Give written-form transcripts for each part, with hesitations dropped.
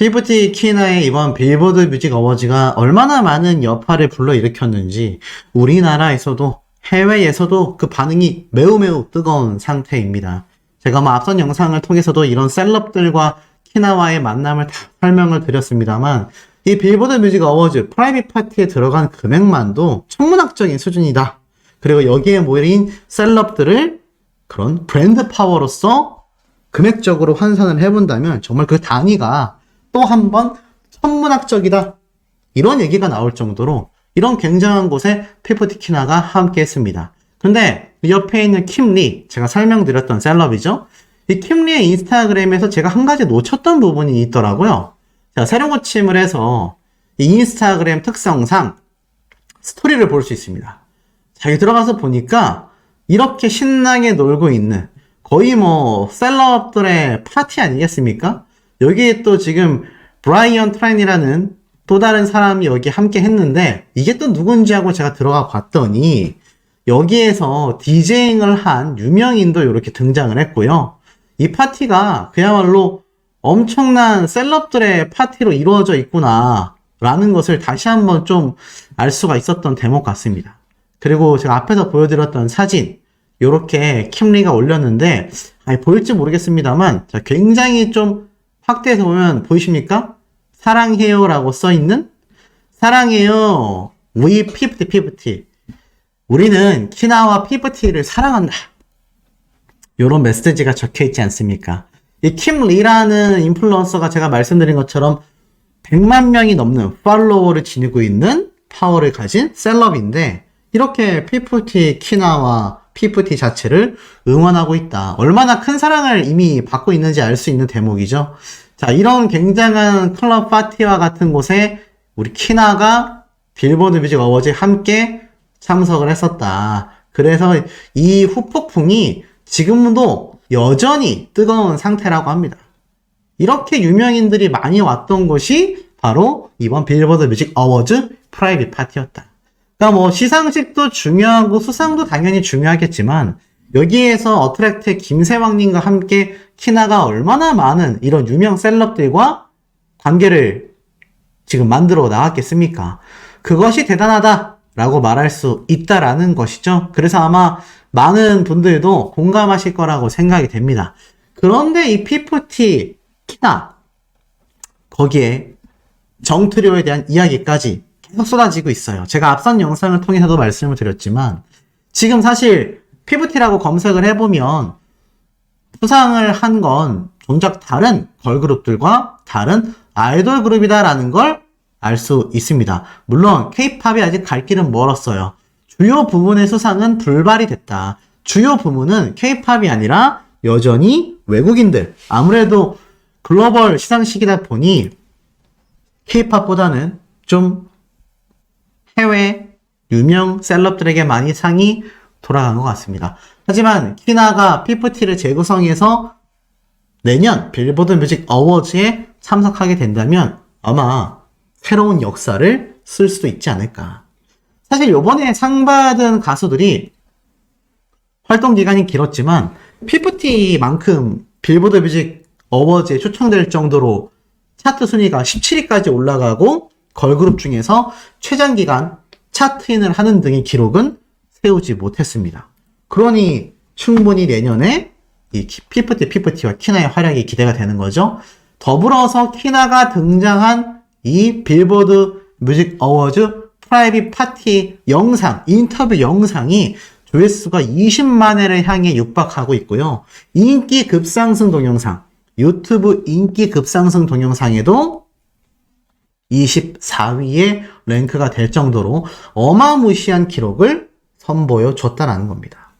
피프티 키나의 이번 빌보드 뮤직 어워즈가 얼마나 많은 여파를 불러일으켰는지 우리나라에서도 해외에서도 그 반응이 매우 뜨거운 상태입니다. 제가 앞선 영상을 통해서도 이런 셀럽들과 키나와의 만남을 다 설명을 드렸습니다만 이 빌보드 뮤직 어워즈 프라이빗 파티에 들어간 금액만도 천문학적인 수준이다. 그리고 여기에 모인 셀럽들을 그런 브랜드 파워로서 금액적으로 환산을 해본다면 정말 그 단위가 또 한 번 천문학적이다. 이런 얘기가 나올 정도로 이런 굉장한 곳에 피프티 키나가 함께 했습니다. 근데 옆에 있는 킴리, 제가 설명드렸던 셀럽이죠. 이 킴리의 인스타그램에서 제가 한 가지 놓쳤던 부분이 있더라고요. 자, 새로 고침을 해서 이 인스타그램 특성상 스토리를 볼 수 있습니다. 자, 여기 들어가서 보니까 이렇게 신나게 놀고 있는 거의 셀럽들의 파티 아니겠습니까? 여기에 또 지금 브라이언 트라인이라는 또 다른 사람이 여기 함께 했는데 이게 또 누군지 하고 제가 들어가 봤더니 여기에서 디제잉을 한 유명인도 이렇게 등장을 했고요. 이 파티가 그야말로 엄청난 셀럽들의 파티로 이루어져 있구나 라는 것을 다시 한번 좀 알 수가 있었던 대목 같습니다. 그리고 제가 앞에서 보여드렸던 사진 이렇게 킴리가 올렸는데 보일지 모르겠습니다만 굉장히 좀 확대해서 보면 보이십니까? 사랑해요 라고 써있는 사랑해요 we 피프티 우리는 키나와 피프티를 사랑한다 이런 메시지가 적혀있지 않습니까? 이 킴리라는 인플루언서가 제가 말씀드린 것처럼 100만 명이 넘는 팔로워를 지니고 있는 파워를 가진 셀럽인데 이렇게 피프티 키나와 피프티 자체를 응원하고 있다. 얼마나 큰 사랑을 이미 받고 있는지 알 수 있는 대목이죠. 자, 이런 굉장한 클럽 파티와 같은 곳에 우리 키나가 빌보드 뮤직 어워즈에 함께 참석을 했었다. 그래서 이 후폭풍이 지금도 여전히 뜨거운 상태라고 합니다. 이렇게 유명인들이 많이 왔던 곳이 바로 이번 빌보드 뮤직 어워즈 프라이빗 파티였다. 그러니까 시상식도 중요하고 수상도 당연히 중요하겠지만 여기에서 어트랙트의 김세왕님과 함께 키나가 얼마나 많은 이런 유명 셀럽들과 관계를 지금 만들어 나왔겠습니까? 그것이 대단하다라고 말할 수 있다라는 것이죠. 그래서 아마 많은 분들도 공감하실 거라고 생각이 됩니다. 그런데 이 피프티 키나 거기에 정트리오에 대한 이야기까지 계속 쏟아지고 있어요. 제가 앞선 영상을 통해서도 말씀을 드렸지만 지금 사실 피프티라고 검색을 해보면 수상을 한 건 정작 다른 걸그룹들과 다른 아이돌 그룹이다라는 걸 알 수 있습니다. 물론 K-팝이 아직 갈 길은 멀었어요. 주요 부문의 수상은 불발이 됐다. 주요 부문은 K-팝이 아니라 여전히 외국인들. 아무래도 글로벌 시상식이다 보니 K-팝보다는 좀 해외 유명 셀럽들에게 많이 상이 돌아간 것 같습니다. 하지만 키나가 피프티를 재구성해서 내년 빌보드 뮤직 어워즈에 참석하게 된다면 아마 새로운 역사를 쓸 수도 있지 않을까. 사실 요번에 상 받은 가수들이 활동 기간이 길었지만 피프티만큼 빌보드 뮤직 어워즈에 초청될 정도로 차트 순위가 17위까지 올라가고 걸그룹 중에서 최장기간 차트인을 하는 등의 기록은 세우지 못했습니다. 그러니 충분히 내년에 이 피프티와 키나의 활약이 기대가 되는 거죠. 더불어서 키나가 등장한 이 빌보드 뮤직 어워즈 프라이빗 파티 영상, 인터뷰 영상이 조회수가 20만 회를 향해 육박하고 있고요. 인기 급상승 동영상, 유튜브 인기 급상승 동영상에도 24위에 랭크가 될 정도로 어마무시한 기록을 선보여 줬다라는 겁니다.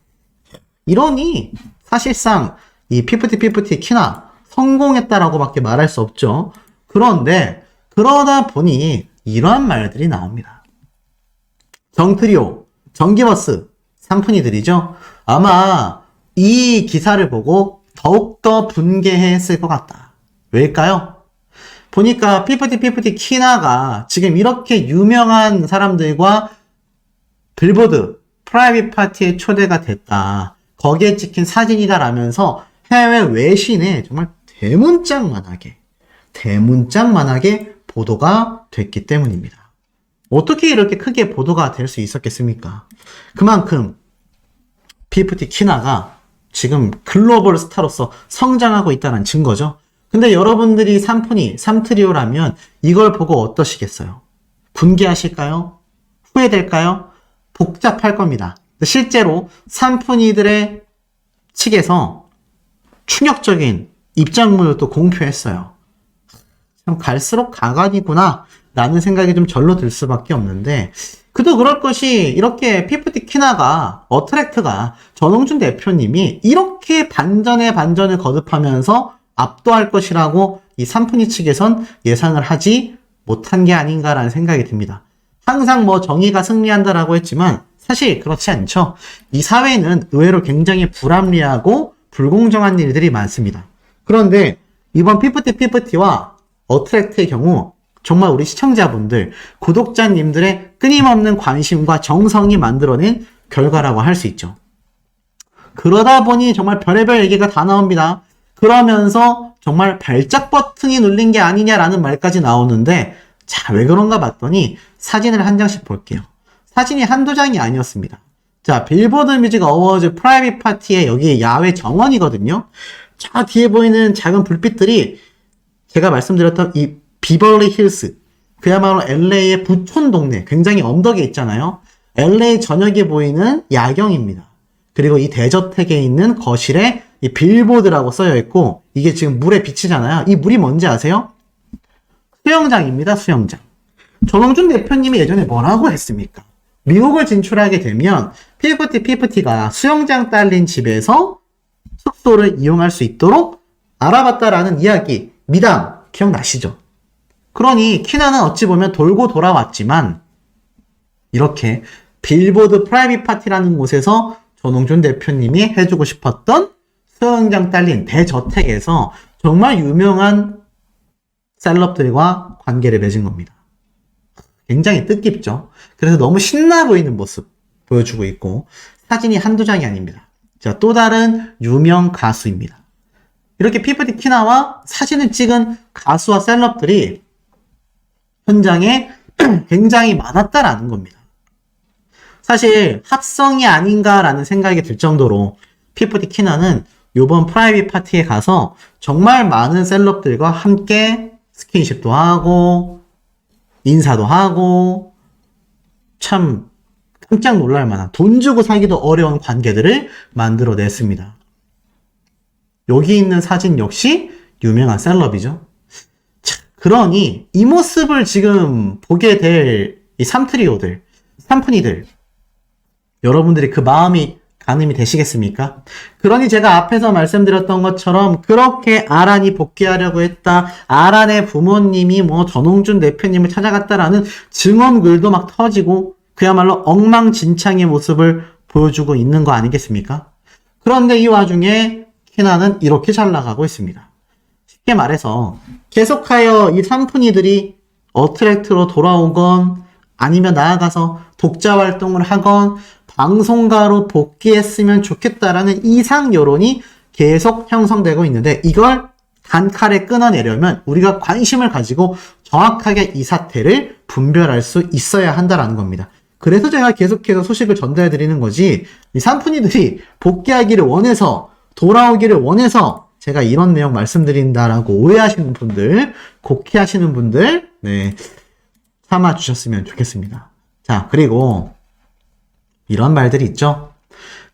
이러니 사실상 이 피프티 키나 성공했다라고 밖에 말할 수 없죠. 그런데 그러다 보니 이러한 말들이 나옵니다. 정트리오, 정기버스 상푼이들이죠. 아마 이 기사를 보고 더욱더 분개했을 것 같다. 왜일까요? 보니까 피프티 키나가 지금 이렇게 유명한 사람들과 빌보드 프라이빗 파티에 초대가 됐다. 거기에 찍힌 사진이다라면서 해외 외신에 정말 대문짝만하게 대문짝만하게 보도가 됐기 때문입니다. 어떻게 이렇게 크게 보도가 될 수 있었겠습니까? 그만큼 피프티 키나가 지금 글로벌 스타로서 성장하고 있다는 증거죠. 근데 여러분들이 삼트리오라면 이걸 보고 어떠시겠어요? 분개하실까요? 후회될까요? 복잡할 겁니다. 실제로 삼푼이들의 측에서 충격적인 입장문을 또 공표했어요. 참 갈수록 가관이구나 라는 생각이 좀 절로 들 수밖에 없는데, 그도 그럴 것이 이렇게 피프티 키나가 어트랙트가 전홍준 대표님이 이렇게 반전에 반전을 거듭하면서 압도할 것이라고 이 삼푼이 측에선 예상을 하지 못한 게 아닌가라는 생각이 듭니다. 항상 뭐 정의가 승리한다라고 했지만 사실 그렇지 않죠. 이 사회는 의외로 굉장히 불합리하고 불공정한 일들이 많습니다. 그런데 이번 피프티와 어트랙트의 경우 정말 우리 시청자분들, 구독자님들의 끊임없는 관심과 정성이 만들어낸 결과라고 할 수 있죠. 그러다 보니 정말 별의별 얘기가 다 나옵니다. 그러면서 정말 발작 버튼이 눌린 게 아니냐라는 말까지 나오는데, 자, 왜 그런가 봤더니 사진을 한 장씩 볼게요. 사진이 한두 장이 아니었습니다. 자, 빌보드 뮤직 어워즈 프라이빗 파티의 여기 야외 정원이거든요. 저 뒤에 보이는 작은 불빛들이 제가 말씀드렸던 이 비벌리 힐스, 그야말로 LA의 부촌 동네, 굉장히 언덕에 있잖아요. LA 전역에 보이는 야경입니다. 그리고 이 대저택에 있는 거실에 이 빌보드라고 써여 있고, 이게 지금 물에 비치잖아요. 이 물이 뭔지 아세요? 수영장입니다, 수영장. 전홍준 대표님이 예전에 뭐라고 했습니까? 미국을 진출하게 되면 피프티가 수영장 딸린 집에서 숙소를 이용할 수 있도록 알아봤다라는 이야기, 미담 기억나시죠? 그러니 키나는 어찌 보면 돌고 돌아왔지만 이렇게 빌보드 프라이빗 파티라는 곳에서 전홍준 대표님이 해주고 싶었던 수영장 딸린 대저택에서 정말 유명한 셀럽들과 관계를 맺은 겁니다. 굉장히 뜻깊죠. 그래서 너무 신나 보이는 모습 보여주고 있고, 사진이 한두 장이 아닙니다. 자, 또 다른 유명 가수입니다. 이렇게 피프티 키나와 사진을 찍은 가수와 셀럽들이 현장에 굉장히 많았다라는 겁니다. 사실 합성이 아닌가라는 생각이 들 정도로 피프티 키나는 이번 프라이빗 파티에 가서 정말 많은 셀럽들과 함께 스킨십도 하고 인사도 하고, 참 깜짝 놀랄 만한, 돈 주고 사기도 어려운 관계들을 만들어냈습니다. 여기 있는 사진 역시 유명한 셀럽이죠. 자, 그러니 이 모습을 지금 보게 될 이 삼트리오들, 삼푼이들, 여러분들이 그 마음이 가늠이 되시겠습니까? 그러니 제가 앞에서 말씀드렸던 것처럼 그렇게 아란이 복귀하려고 했다, 아란의 부모님이 뭐 전홍준 대표님을 찾아갔다라는 증언글도 막 터지고 그야말로 엉망진창의 모습을 보여주고 있는 거 아니겠습니까? 그런데 이 와중에 키나는 이렇게 잘 나가고 있습니다. 쉽게 말해서 계속하여 이 삼푼이들이 어트랙트로 돌아오건 아니면 나아가서 독자 활동을 하건 방송가로 복귀했으면 좋겠다라는 이상 여론이 계속 형성되고 있는데, 이걸 단칼에 끊어내려면 우리가 관심을 가지고 정확하게 이 사태를 분별할 수 있어야 한다라는 겁니다. 그래서 제가 계속해서 소식을 전달해 드리는 거지, 이 삼푼이들이 복귀하기를 원해서, 돌아오기를 원해서 제가 이런 내용 말씀드린다라고 오해하시는 분들, 곡해하시는 분들, 네, 참아 주셨으면 좋겠습니다. 자, 그리고 이런 말들이 있죠.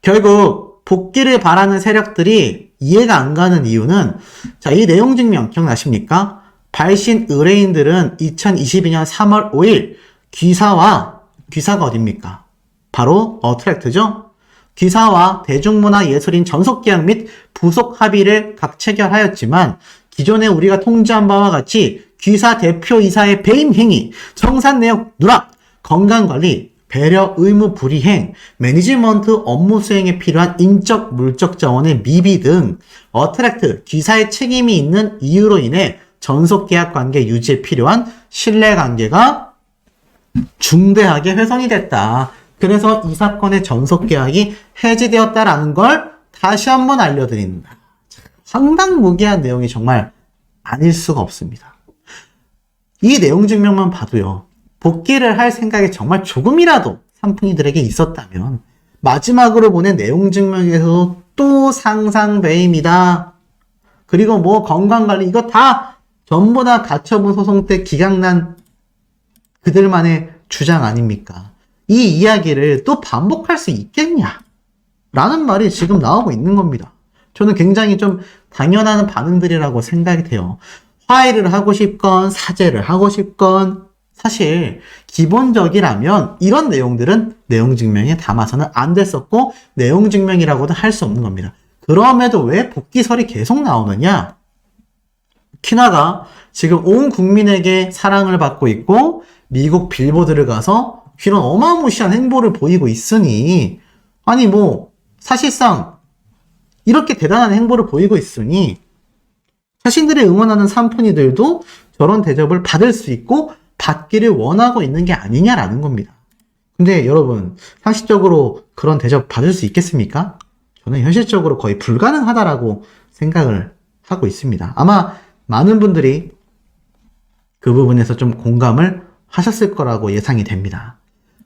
결국 복귀를 바라는 세력들이 이해가 안 가는 이유는, 자, 이 내용 증명 기억나십니까? 발신 의뢰인들은 2022년 3월 5일 귀사가 어딥니까? 바로 어트랙트죠. 귀사와 대중문화예술인 전속계약 및 부속 합의를 각 체결하였지만, 기존에 우리가 통지한 바와 같이 귀사 대표이사의 배임 행위, 정산 내역 누락, 건강관리, 배려 의무 불이행, 매니지먼트 업무 수행에 필요한 인적 물적 자원의 미비 등 어트랙트 귀사의 책임이 있는 이유로 인해 전속 계약 관계 유지에 필요한 신뢰 관계가 중대하게 훼손이 됐다. 그래서 이 사건의 전속 계약이 해지되었다라는 걸 다시 한번 알려드린다. 상당무계한 내용이 정말 아닐 수가 없습니다. 이 내용 증명만 봐도요. 복귀를 할 생각이 정말 조금이라도 산푼이들에게 있었다면 마지막으로 보낸 내용 증명에서 또 상상배임이다. 그리고 뭐 건강관리 이거 다 전부 다 가처분 소송 때 기각난 그들만의 주장 아닙니까? 이 이야기를 또 반복할 수 있겠냐? 라는 말이 지금 나오고 있는 겁니다. 저는 굉장히 좀 당연한 반응들이라고 생각이 돼요. 화해를 하고 싶건 사죄를 하고 싶건 사실 기본적이라면 이런 내용들은 내용 증명에 담아서는 안 됐었고 내용 증명이라고도 할 수 없는 겁니다. 그럼에도 왜 복귀설이 계속 나오느냐? 키나가 지금 온 국민에게 사랑을 받고 있고 미국 빌보드를 가서 이런 어마무시한 행보를 보이고 있으니 아니 뭐 사실상 이렇게 대단한 행보를 보이고 있으니 자신들이 응원하는 산푼이들도 저런 대접을 받을 수 있고 받기를 원하고 있는 게 아니냐라는 겁니다. 근데 여러분 상식적으로 그런 대접 받을 수 있겠습니까? 저는 현실적으로 거의 불가능하다라고 생각을 하고 있습니다. 아마 많은 분들이 그 부분에서 좀 공감을 하셨을 거라고 예상이 됩니다.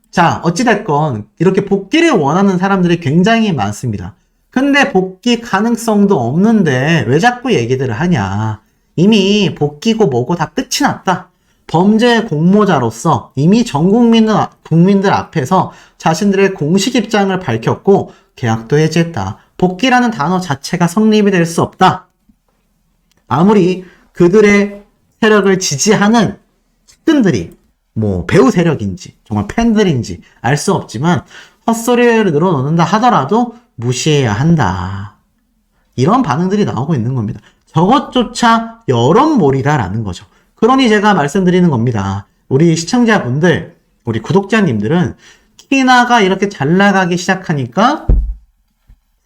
자, 어찌됐건 이렇게 복귀를 원하는 사람들이 굉장히 많습니다. 근데 복귀 가능성도 없는데 왜 자꾸 얘기들을 하냐. 이미 복귀고 뭐고 다 끝이 났다. 범죄 공모자로서 이미 전 국민들 앞에서 자신들의 공식 입장을 밝혔고 계약도 해지했다. 복귀라는 단어 자체가 성립이 될 수 없다. 아무리 그들의 세력을 지지하는 측근들이 뭐 배우 세력인지 정말 팬들인지 알 수 없지만 헛소리를 늘어놓는다 하더라도 무시해야 한다. 이런 반응들이 나오고 있는 겁니다. 저것조차 여론몰이다라는 거죠. 그러니 제가 말씀드리는 겁니다. 우리 시청자분들, 우리 구독자님들은 키나가 이렇게 잘 나가기 시작하니까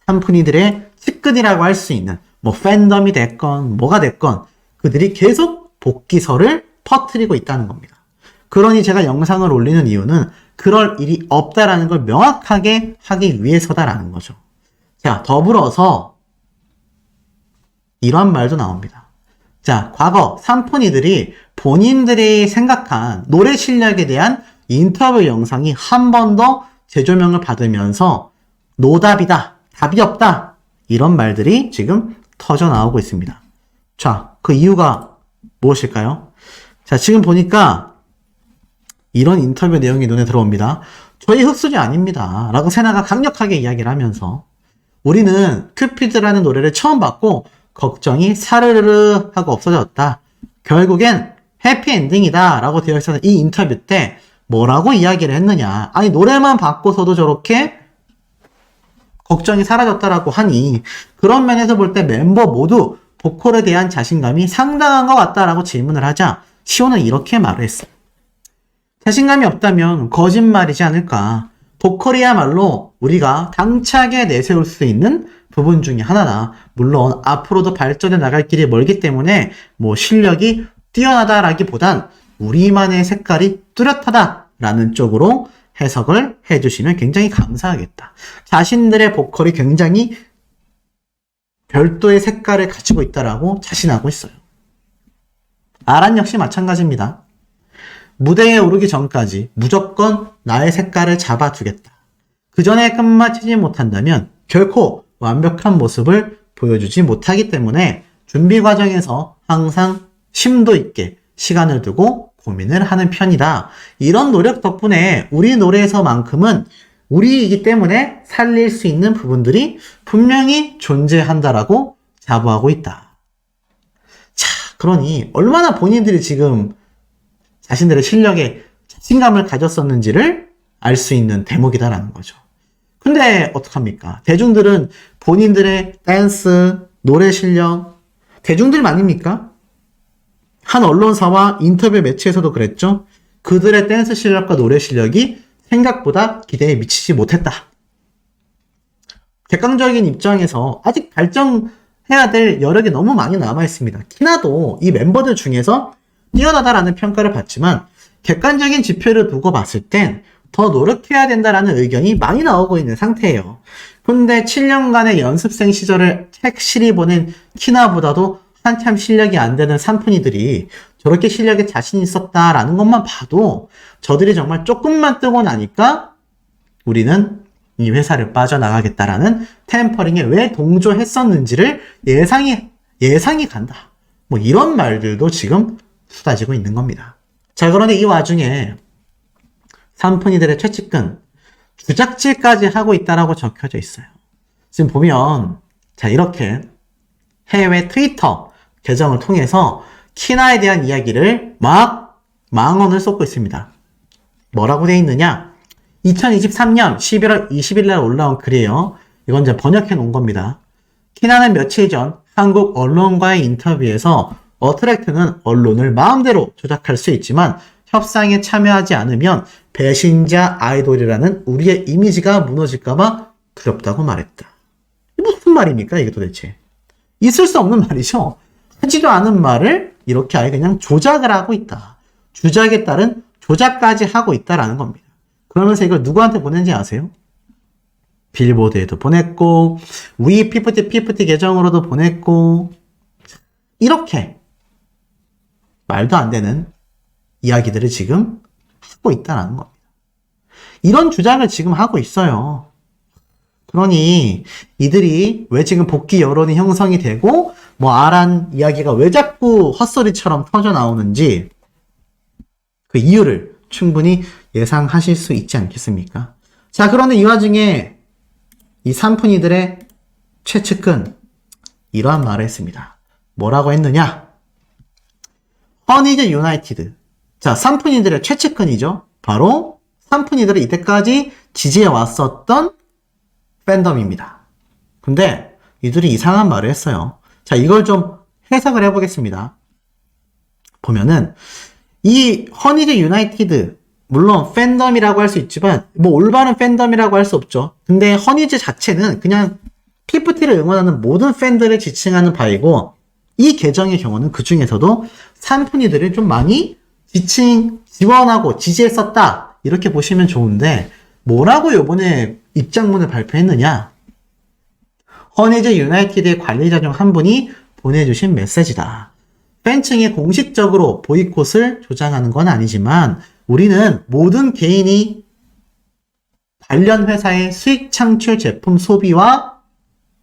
산푼이들의 측근이라고 할 수 있는 뭐 팬덤이 됐건 뭐가 됐건 그들이 계속 복귀설을 퍼뜨리고 있다는 겁니다. 그러니 제가 영상을 올리는 이유는 그럴 일이 없다라는 걸 명확하게 하기 위해서다라는 거죠. 자, 더불어서 이런 말도 나옵니다. 자, 과거 산푼이들이 본인들이 생각한 노래 실력에 대한 인터뷰 영상이 한 번 더 재조명을 받으면서 노답이다, 답이 없다 이런 말들이 지금 터져 나오고 있습니다. 자, 그 이유가 무엇일까요? 자, 지금 보니까 이런 인터뷰 내용이 눈에 들어옵니다. 저희 흑수저 아닙니다. 라고 세나가 강력하게 이야기를 하면서 우리는 큐피드라는 노래를 처음 받고 걱정이 사르르르 하고 없어졌다. 결국엔 해피엔딩이다 라고 되어 있었는 이 인터뷰 때 뭐라고 이야기를 했느냐. 아니 노래만 바꿔서도 저렇게 걱정이 사라졌다라고 하니 그런 면에서 볼 때 멤버 모두 보컬에 대한 자신감이 상당한 것 같다라고 질문을 하자 시온은 이렇게 말을 했어요. 자신감이 없다면 거짓말이지 않을까. 보컬이야말로 우리가 당차게 내세울 수 있는 부분 중에 하나다. 물론 앞으로도 발전해 나갈 길이 멀기 때문에 뭐 실력이 뛰어나다라기보단 우리만의 색깔이 뚜렷하다라는 쪽으로 해석을 해주시면 굉장히 감사하겠다. 자신들의 보컬이 굉장히 별도의 색깔을 가지고 있다라고 자신하고 있어요. 아란 역시 마찬가지입니다. 무대에 오르기 전까지 무조건 나의 색깔을 잡아두겠다. 그 전에 끝마치지 못한다면 결코 완벽한 모습을 보여주지 못하기 때문에 준비 과정에서 항상 심도 있게 시간을 두고 고민을 하는 편이다. 이런 노력 덕분에 우리 노래에서만큼은 우리이기 때문에 살릴 수 있는 부분들이 분명히 존재한다라고 자부하고 있다. 자, 그러니 얼마나 본인들이 지금 자신들의 실력에 자신감을 가졌었는지를 알 수 있는 대목이다라는 거죠. 근데 어떡합니까? 대중들은 본인들의 댄스, 노래 실력, 대중들 아닙니까? 한 언론사와 인터뷰 매체에서도 그랬죠. 그들의 댄스 실력과 노래 실력이 생각보다 기대에 미치지 못했다. 객관적인 입장에서 아직 발전해야 될 여력이 너무 많이 남아있습니다. 키나도 이 멤버들 중에서 뛰어나다라는 평가를 받지만 객관적인 지표를 두고 봤을 땐 더 노력해야 된다라는 의견이 많이 나오고 있는 상태예요. 근데 7년간의 연습생 시절을 착실히 보낸 키나보다도 한참 실력이 안 되는 산푼이들이 저렇게 실력에 자신 있었다라는 것만 봐도 저들이 정말 조금만 뜨고 나니까 우리는 이 회사를 빠져나가겠다라는 템퍼링에 왜 동조했었는지를 예상이 간다. 뭐 이런 말들도 지금 쏟아지고 있는 겁니다. 자, 그런데 이 와중에 산푼이들의 최측근 주작질까지 하고 있다라고 적혀져 있어요. 지금 보면 자, 이렇게 해외 트위터 계정을 통해서 키나에 대한 이야기를 막 망언을 쏟고 있습니다. 뭐라고 되어 있느냐? 2023년 11월 20일 날 올라온 글이에요. 이건 이제 번역해 놓은 겁니다. 키나는 며칠 전 한국 언론과의 인터뷰에서 어트랙트는 언론을 마음대로 조작할 수 있지만 협상에 참여하지 않으면 배신자 아이돌이라는 우리의 이미지가 무너질까봐 두렵다고 말했다. 무슨 말입니까 이게 도대체? 있을 수 없는 말이죠. 하지도 않은 말을 이렇게 아예 그냥 조작을 하고 있다. 주작에 따른 조작까지 하고 있다라는 겁니다. 그러면서 이걸 누구한테 보낸지 아세요? 빌보드에도 보냈고 위 PPT 계정으로도 보냈고 이렇게 말도 안 되는 이야기들을 지금 하고 있다는 겁니다. 이런 주장을 지금 하고 있어요. 그러니 이들이 왜 지금 복귀 여론이 형성이 되고 뭐 아란 이야기가 왜 자꾸 헛소리처럼 터져 나오는지 그 이유를 충분히 예상하실 수 있지 않겠습니까? 자, 그런데 이 와중에 이 산푼이들의 최측근 이러한 말을 했습니다. 뭐라고 했느냐? 허니즈 유나이티드. 자, 산푼이들의 최측근이죠. 바로 산푼이들을 이때까지 지지해 왔었던 팬덤입니다. 근데 이들이 이상한 말을 했어요. 자, 이걸 좀 해석을 해보겠습니다. 보면은 이 허니즈 유나이티드 물론 팬덤이라고 할 수 있지만 뭐 올바른 팬덤이라고 할 수 없죠. 근데 허니즈 자체는 그냥 PFT를 응원하는 모든 팬들을 지칭하는 바이고 이 계정의 경우는 그 중에서도 산푼이들을 좀 많이 지원하고 지지했었다 이렇게 보시면 좋은데 뭐라고 요번에 입장문을 발표했느냐? 허니즈 유나이티드의 관리자 중 한 분이 보내주신 메시지다. 팬층이 공식적으로 보이콧을 조장하는 건 아니지만 우리는 모든 개인이 관련 회사의 수익 창출 제품 소비와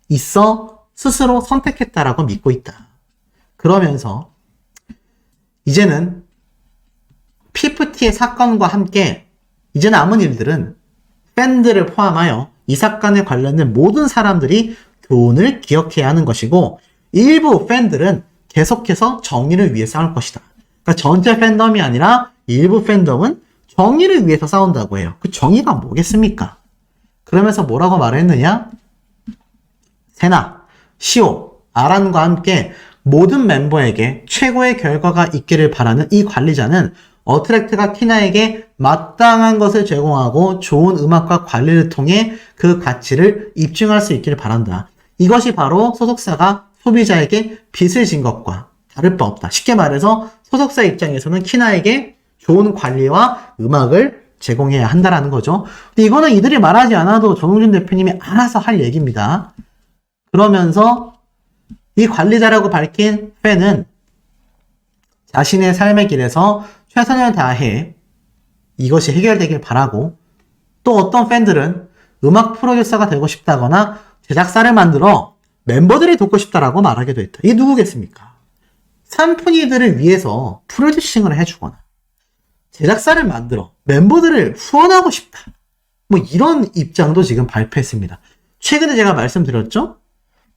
있어 스스로 선택했다라고 믿고 있다. 그러면서 이제는 PFT의 사건과 함께 이제 남은 일들은 팬들을 포함하여 이 사건에 관련된 모든 사람들이 교훈을 기억해야 하는 것이고 일부 팬들은 계속해서 정의를 위해 싸울 것이다. 그러니까 전체 팬덤이 아니라 일부 팬덤은 정의를 위해서 싸운다고 해요. 그 정의가 뭐겠습니까? 그러면서 뭐라고 말했느냐? 세나, 시오, 아란과 함께 모든 멤버에게 최고의 결과가 있기를 바라는 이 관리자는 어트랙트가 키나에게 마땅한 것을 제공하고 좋은 음악과 관리를 통해 그 가치를 입증할 수 있기를 바란다. 이것이 바로 소속사가 소비자에게 빚을 진 것과 다를 바 없다. 쉽게 말해서 소속사 입장에서는 키나에게 좋은 관리와 음악을 제공해야 한다라는 거죠. 근데 이거는 이들이 말하지 않아도 정용진 대표님이 알아서 할 얘기입니다. 그러면서 이 관리자라고 밝힌 팬은 자신의 삶의 길에서 최선을 다해 이것이 해결되길 바라고 또 어떤 팬들은 음악 프로듀서가 되고 싶다거나 제작사를 만들어 멤버들이 돕고 싶다라고 말하기도 했다. 이게 누구겠습니까? 산푼이들을 위해서 프로듀싱을 해주거나 제작사를 만들어 멤버들을 후원하고 싶다. 뭐 이런 입장도 지금 발표했습니다. 최근에 제가 말씀드렸죠?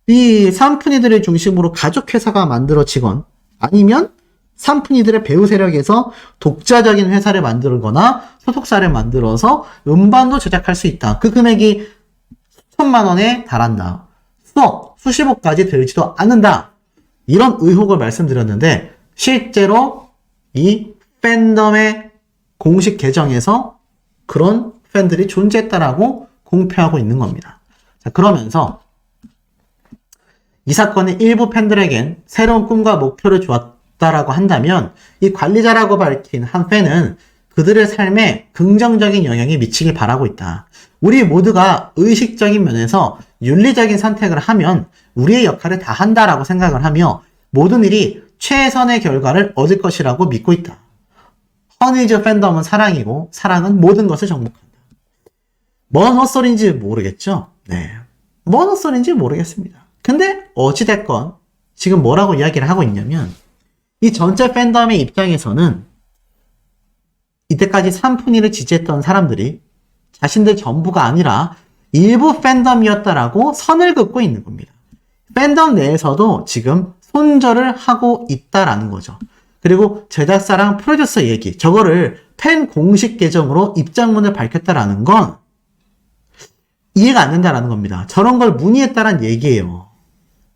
이 산푼이들을 중심으로 가족회사가 만들어지건 아니면 산푼이들의 배우 세력에서 독자적인 회사를 만들거나 소속사를 만들어서 음반도 제작할 수 있다. 그 금액이 수천만 원에 달한다. 수십억까지 들지도 않는다. 이런 의혹을 말씀드렸는데 실제로 이 팬덤의 공식 계정에서 그런 팬들이 존재했다라고 공표하고 있는 겁니다. 자, 그러면서 이 사건이 일부 팬들에겐 새로운 꿈과 목표를 주었다라고 한다면 이 관리자라고 밝힌 한 팬은 그들의 삶에 긍정적인 영향이 미치길 바라고 있다. 우리 모두가 의식적인 면에서 윤리적인 선택을 하면 우리의 역할을 다 한다라고 생각을 하며 모든 일이 최선의 결과를 얻을 것이라고 믿고 있다. 허니즈 팬덤은 사랑이고 사랑은 모든 것을 정복한다. 뭔 헛소리인지 모르겠죠? 네. 뭔 헛소리인지 모르겠습니다. 근데 어찌됐건 지금 뭐라고 이야기를 하고 있냐면 이 전체 팬덤의 입장에서는 이때까지 산푼이를 지지했던 사람들이 자신들 전부가 아니라 일부 팬덤이었다라고 선을 긋고 있는 겁니다. 팬덤 내에서도 지금 손절을 하고 있다라는 거죠. 그리고 제작사랑 프로듀서 얘기, 저거를 팬 공식 계정으로 입장문을 밝혔다라는 건 이해가 안 된다라는 겁니다. 저런 걸 문의했다란 얘기예요.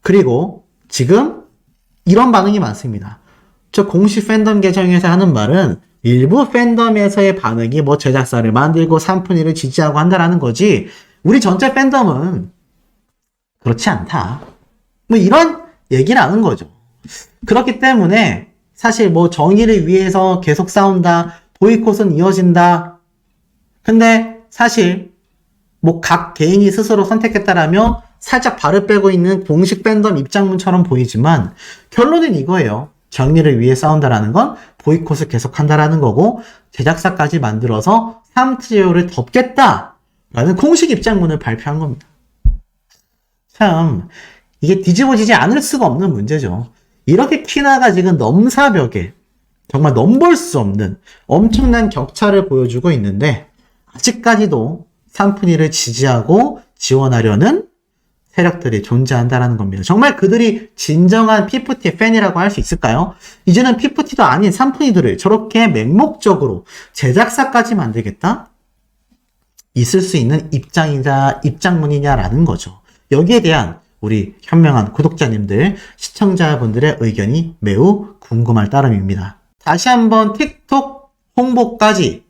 그리고 지금 이런 반응이 많습니다. 저 공식 팬덤 계정에서 하는 말은 일부 팬덤에서의 반응이 뭐 제작사를 만들고 산푼이를 지지하고 한다라는 거지 우리 전체 팬덤은 그렇지 않다. 뭐 이런 얘기를 하는 거죠. 그렇기 때문에 사실 뭐 정의를 위해서 계속 싸운다, 보이콧은 이어진다. 근데 사실 뭐 각 개인이 스스로 선택했다라며 살짝 발을 빼고 있는 공식 팬덤 입장문처럼 보이지만 결론은 이거예요. 정의를 위해 싸운다라는 건 보이콧을 계속한다라는 거고 제작사까지 만들어서 3트리오를 덮겠다라는 공식 입장문을 발표한 겁니다. 참 이게 뒤집어지지 않을 수가 없는 문제죠. 이렇게 키나가 지금 넘사벽에 정말 넘볼 수 없는 엄청난 격차를 보여주고 있는데 아직까지도 산푼이를 지지하고 지원하려는 세력들이 존재한다는 겁니다. 정말 그들이 진정한 피프티 팬이라고 할 수 있을까요? 이제는 피프티도 아닌 산푼이들을 저렇게 맹목적으로 제작사까지 만들겠다? 있을 수 있는 입장문이냐라는 거죠. 여기에 대한 우리 현명한 구독자님들, 시청자분들의 의견이 매우 궁금할 따름입니다. 다시 한번 틱톡 홍보까지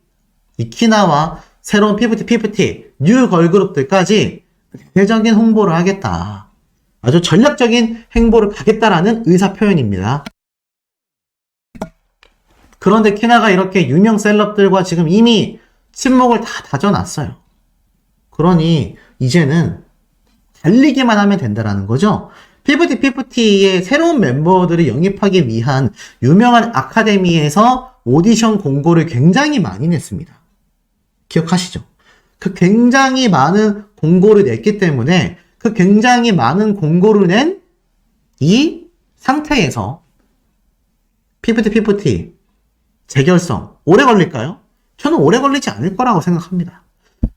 이 키나와 새로운 피프티, 뉴 걸그룹들까지 대대적인 홍보를 하겠다. 아주 전략적인 행보를 가겠다라는 의사 표현입니다. 그런데 키나가 이렇게 유명 셀럽들과 지금 이미 친목을 다 다져놨어요. 그러니 이제는 달리기만 하면 된다라는 거죠. 피프티의 새로운 멤버들을 영입하기 위한 유명한 아카데미에서 오디션 공고를 굉장히 많이 냈습니다. 기억하시죠? 그 굉장히 많은 공고를 냈기 때문에 그 굉장히 많은 공고를 낸 이 상태에서 피프티 재결성 오래 걸릴까요? 저는 오래 걸리지 않을 거라고 생각합니다.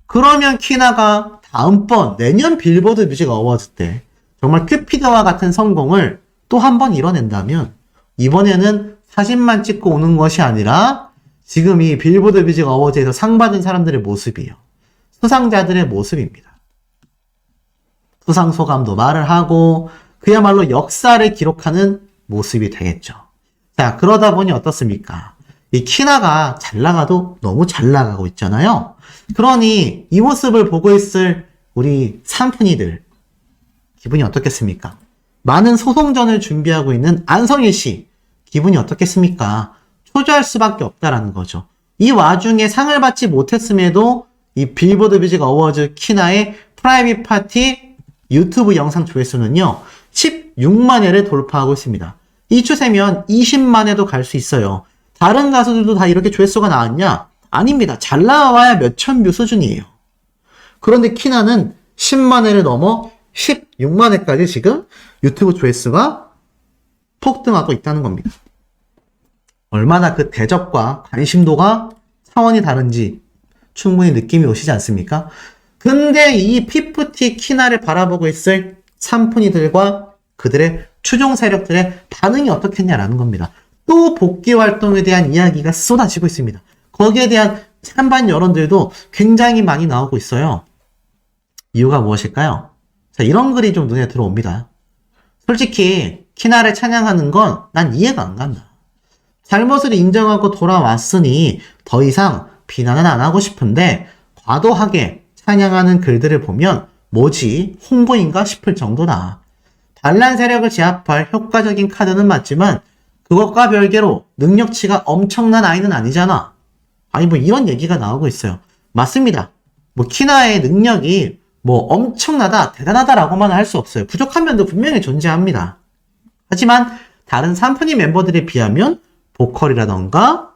그러면 키나가 다음번 내년 빌보드 뮤직 어워즈 때 정말 큐피드와 같은 성공을 또 한 번 이뤄낸다면 이번에는 사진만 찍고 오는 것이 아니라 지금 이 빌보드 뮤직 어워즈에서 상 받은 사람들의 모습이에요. 수상자들의 모습입니다. 수상 소감도 말을 하고 그야말로 역사를 기록하는 모습이 되겠죠. 자, 그러다 보니 어떻습니까? 이 키나가 잘 나가도 너무 잘 나가고 있잖아요. 그러니 이 모습을 보고 있을 우리 산푼이들 기분이 어떻겠습니까? 많은 소송전을 준비하고 있는 안성일 씨 기분이 어떻겠습니까? 초조할 수밖에 없다라는 거죠. 이 와중에 상을 받지 못했음에도 이 빌보드 뮤직 어워즈 키나의 프라이빗 파티 유튜브 영상 조회수는요 16만 회를 돌파하고 있습니다. 이 추세면 20만 회도 갈 수 있어요. 다른 가수들도 다 이렇게 조회수가 나왔냐? 아닙니다. 잘 나와야 몇천 뷰 수준이에요. 그런데 키나는 10만 회를 넘어 16만 회까지 지금 유튜브 조회수가 폭등하고 있다는 겁니다. 얼마나 그 대접과 관심도가 차원이 다른지 충분히 느낌이 오시지 않습니까? 근데 이 피프티 키나를 바라보고 있을 산푼이들과 그들의 추종 세력들의 반응이 어떻겠냐라는 겁니다. 또 복귀 활동에 대한 이야기가 쏟아지고 있습니다. 거기에 대한 찬반 여론들도 굉장히 많이 나오고 있어요. 이유가 무엇일까요? 자, 이런 글이 좀 눈에 들어옵니다. 솔직히 키나를 찬양하는 건 난 이해가 안 간다. 잘못을 인정하고 돌아왔으니 더 이상 비난은 안 하고 싶은데 과도하게 찬양하는 글들을 보면 뭐지 홍보인가 싶을 정도다. 반란 세력을 제압할 효과적인 카드는 맞지만 그것과 별개로 능력치가 엄청난 아이는 아니잖아. 아니 뭐 이런 얘기가 나오고 있어요. 맞습니다. 뭐 키나의 능력이 뭐 엄청나다 대단하다라고만 할 수 없어요. 부족한 면도 분명히 존재합니다. 하지만 다른 삼프니 멤버들에 비하면 보컬이라던가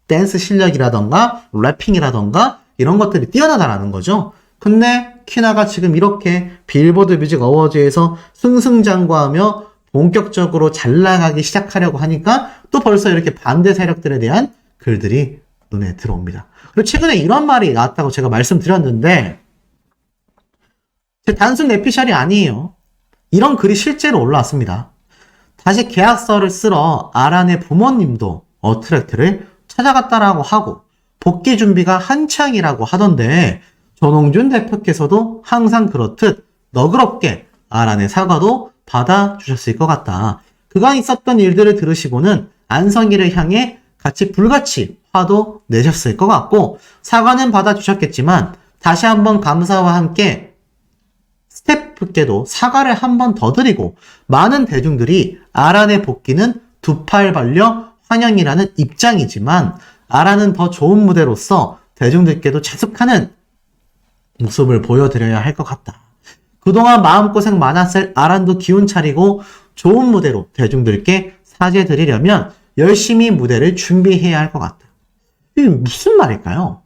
댄스 실력이라던가 래핑이라던가 이런 것들이 뛰어나다라는 거죠. 근데 키나가 지금 이렇게 빌보드 뮤직 어워즈에서 승승장구하며 본격적으로 잘 나가기 시작하려고 하니까 또 벌써 이렇게 반대 세력들에 대한 글들이 눈에 들어옵니다. 그리고 최근에 이런 말이 나왔다고 제가 말씀드렸는데 단순 내피셜이 아니에요. 이런 글이 실제로 올라왔습니다. 다시 계약서를 쓰러 아란의 부모님도 어트랙트를 찾아갔다라고 하고 복귀 준비가 한창이라고 하던데 전홍준 대표께서도 항상 그렇듯 너그럽게 아란의 사과도 받아주셨을 것 같다. 그간 있었던 일들을 들으시고는 안성기를 향해 같이 불같이 화도 내셨을 것 같고 사과는 받아주셨겠지만 다시 한번 감사와 함께 스태프께도 사과를 한 번 더 드리고 많은 대중들이 아란의 복귀는 두 팔 벌려 환영이라는 입장이지만 아란은 더 좋은 무대로서 대중들께도 자숙하는 모습을 보여드려야 할 것 같다. 그동안 마음고생 많았을 아란도 기운 차리고 좋은 무대로 대중들께 사죄드리려면 열심히 무대를 준비해야 할 것 같다. 이게 무슨 말일까요?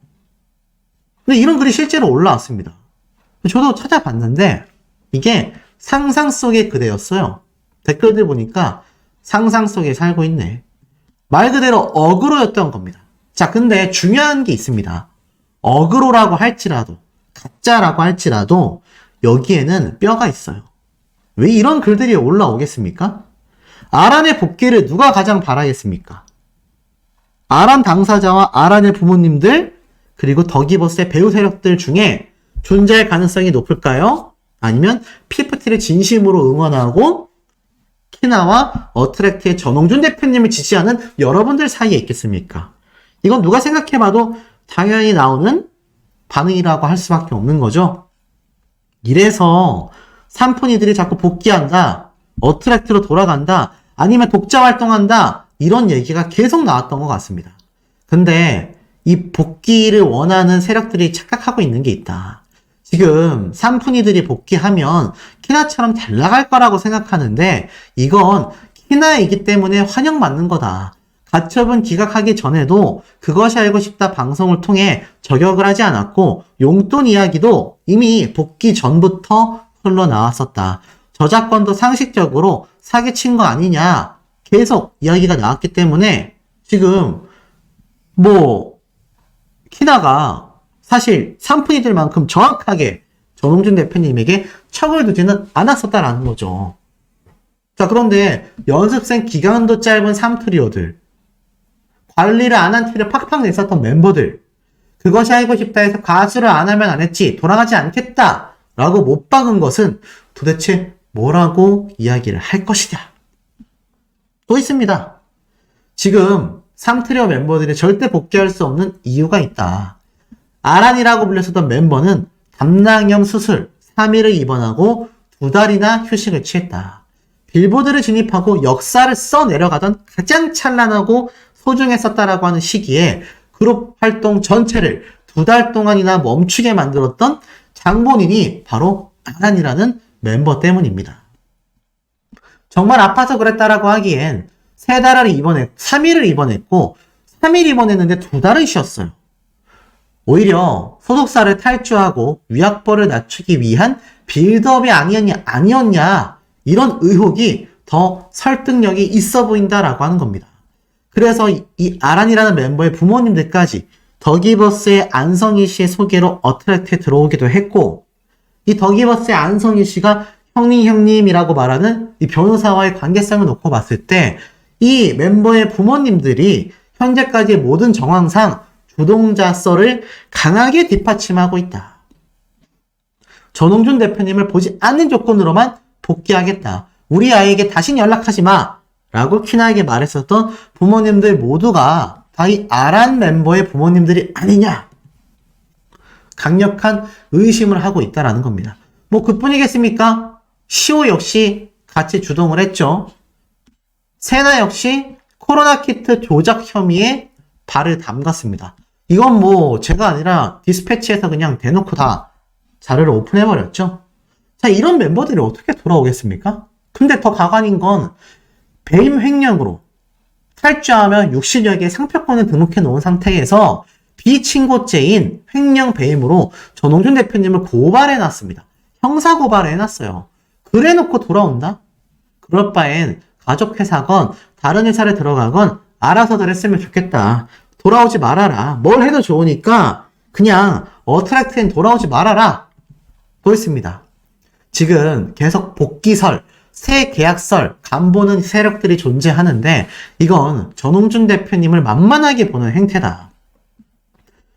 근데 이런 글이 실제로 올라왔습니다. 저도 찾아봤는데 이게 상상 속의 그대였어요. 댓글들 보니까 상상 속에 살고 있네. 말 그대로 어그로였던 겁니다. 자, 근데 중요한 게 있습니다. 어그로라고 할지라도 가짜라고 할지라도 여기에는 뼈가 있어요. 왜 이런 글들이 올라오겠습니까? 아란의 복귀를 누가 가장 바라겠습니까? 아란 당사자와 아란의 부모님들 그리고 더기버스의 배우 세력들 중에 존재할 가능성이 높을까요? 아니면 피프티를 진심으로 응원하고 키나와 어트랙트의 전홍준 대표님을 지지하는 여러분들 사이에 있겠습니까? 이건 누가 생각해봐도 당연히 나오는 반응이라고 할 수밖에 없는 거죠. 이래서 삼푼이들이 자꾸 복귀한다, 어트랙트로 돌아간다, 아니면 독자 활동한다 이런 얘기가 계속 나왔던 것 같습니다. 근데 이 복귀를 원하는 세력들이 착각하고 있는 게 있다. 지금 삼푼이들이 복귀하면 키나처럼 잘 나갈 거라고 생각하는데 이건 키나이기 때문에 환영받는 거다. 가처분 기각하기 전에도 그것이 알고 싶다 방송을 통해 저격을 하지 않았고 용돈 이야기도 이미 복귀 전부터 흘러나왔었다. 저작권도 상식적으로 사기친 거 아니냐 계속 이야기가 나왔기 때문에 지금 키나가 사실 삼푼이들만큼 정확하게 전홍준 대표님에게 척을 두지는 않았었다라는 거죠. 자, 그런데 연습생 기간도 짧은 삼트리오들, 관리를 안 한 티를 팍팍 냈었던 멤버들, 그것이 알고 싶다 해서 가수를 안 하면 안 했지 돌아가지 않겠다 라고 못 박은 것은 도대체 뭐라고 이야기를 할 것이냐. 또 있습니다. 지금 삼트리오 멤버들이 절대 복귀할 수 없는 이유가 있다. 아란이라고 불렸었던 멤버는 담낭염 수술 3일을 입원하고 2달이나 휴식을 취했다. 빌보드를 진입하고 역사를 써내려가던 가장 찬란하고 소중했었다라고 하는 시기에 그룹 활동 전체를 2달 동안이나 멈추게 만들었던 장본인이 바로 아란이라는 멤버 때문입니다. 정말 아파서 그랬다라고 하기엔 3일을 입원했고 3일 입원했는데 2달을 쉬었어요. 오히려 소속사를 탈주하고 위약벌을 낮추기 위한 빌드업이 아니었냐 이런 의혹이 더 설득력이 있어 보인다라고 하는 겁니다. 그래서 이 아란이라는 멤버의 부모님들까지 더기버스의 안성희 씨의 소개로 어트랙트에 들어오기도 했고 이 더기버스의 안성희 씨가 형님이라고 말하는 이 변호사와의 관계성을 놓고 봤을 때 이 멤버의 부모님들이 현재까지의 모든 정황상 주동자설을 강하게 뒷받침하고 있다. 전홍준 대표님을 보지 않는 조건으로만 복귀하겠다. 우리 아이에게 다신 연락하지 마. 라고 키나에게 말했었던 부모님들 모두가 다 이 아란 멤버의 부모님들이 아니냐. 강력한 의심을 하고 있다라는 겁니다. 그뿐이겠습니까? 시오 역시 같이 주동을 했죠. 세나 역시 코로나 키트 조작 혐의에 발을 담갔습니다. 이건 제가 아니라 디스패치에서 그냥 대놓고 다 자료를 오픈해버렸죠. 자, 이런 멤버들이 어떻게 돌아오겠습니까? 근데 더 가관인 건 배임 횡령으로 탈주하며 60여 개의 상표권을 등록해 놓은 상태에서 비친고죄인 횡령 배임으로 전홍준 대표님을 고발해 놨습니다. 형사 고발해 놨어요. 그래 놓고 돌아온다? 그럴 바엔 가족회사건 다른 회사를 들어가건 알아서들 했으면 좋겠다. 돌아오지 말아라. 뭘 해도 좋으니까 그냥 어트랙트엔 돌아오지 말아라. 또 있습니다. 지금 계속 복귀설, 새 계약설, 간보는 세력들이 존재하는데 이건 전홍준 대표님을 만만하게 보는 행태다.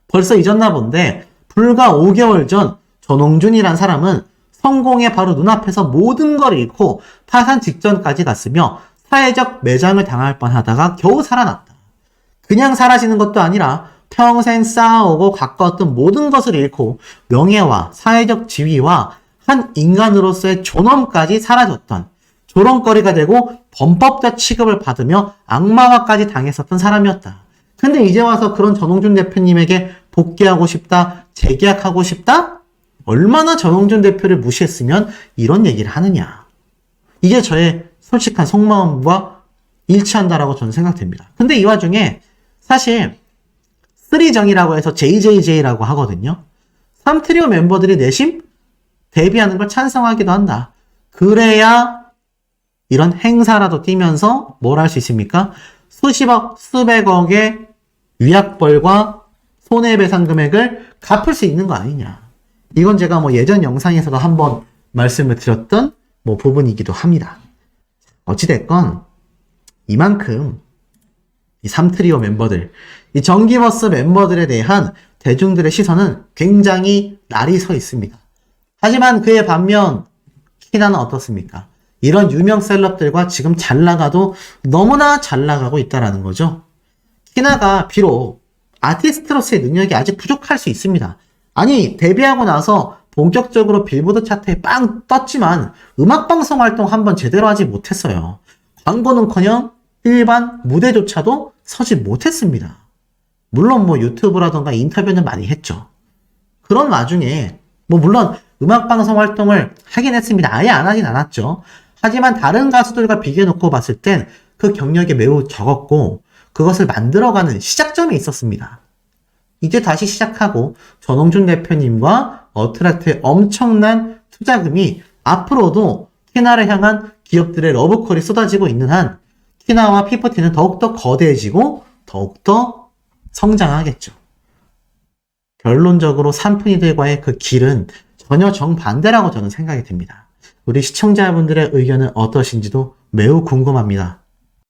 벌써 잊었나 본데 불과 5개월 전 전홍준이란 사람은 성공의 바로 눈앞에서 모든 걸 잃고 파산 직전까지 갔으며 사회적 매장을 당할 뻔하다가 겨우 살아났다. 그냥 사라지는 것도 아니라 평생 쌓아오고 가까웠던 모든 것을 잃고 명예와 사회적 지위와 한 인간으로서의 존엄까지 사라졌던 조롱거리가 되고 범법자 취급을 받으며 악마화까지 당했었던 사람이었다. 근데 이제 와서 그런 전홍준 대표님에게 복귀하고 싶다, 재계약하고 싶다? 얼마나 전홍준 대표를 무시했으면 이런 얘기를 하느냐. 이게 저의 솔직한 속마음과 일치한다라고 저는 생각됩니다. 근데 이 와중에 사실 쓰리정이라고 해서 JJJ라고 하거든요. 3트리오 멤버들이 내심 데뷔하는 걸 찬성하기도 한다. 그래야 이런 행사라도 뛰면서 뭘 할 수 있습니까? 수십억, 수백억의 위약벌과 손해배상 금액을 갚을 수 있는 거 아니냐. 이건 제가 뭐 예전 영상에서도 한번 말씀을 드렸던 뭐 부분이기도 합니다. 어찌됐건 이만큼 이 3트리오 멤버들, 이 정기버스 멤버들에 대한 대중들의 시선은 굉장히 날이 서 있습니다. 하지만 그에 반면 키나는 어떻습니까? 이런 유명 셀럽들과 지금 잘 나가도 너무나 잘 나가고 있다라는 거죠. 키나가 비록 아티스트로서의 능력이 아직 부족할 수 있습니다. 아니, 데뷔하고 나서 본격적으로 빌보드 차트에 빵 떴지만 음악방송 활동 한번 제대로 하지 못했어요. 광고는커녕 일반 무대조차도 서지 못했습니다. 물론 뭐 유튜브라던가 인터뷰는 많이 했죠. 그런 와중에 뭐 물론 음악방송 활동을 하긴 했습니다. 아예 안 하진 않았죠. 하지만 다른 가수들과 비교해놓고 봤을 땐 그 경력이 매우 적었고 그것을 만들어가는 시작점이 있었습니다. 이제 다시 시작하고 전홍준 대표님과 어트랙트의 엄청난 투자금이 앞으로도 키나를 향한 기업들의 러브콜이 쏟아지고 있는 한 키나와 피프티는 더욱더 거대해지고 더욱더 성장하겠죠. 결론적으로 삼푼이들과의 그 길은 전혀 정반대라고 저는 생각이 듭니다. 우리 시청자분들의 의견은 어떠신지도 매우 궁금합니다.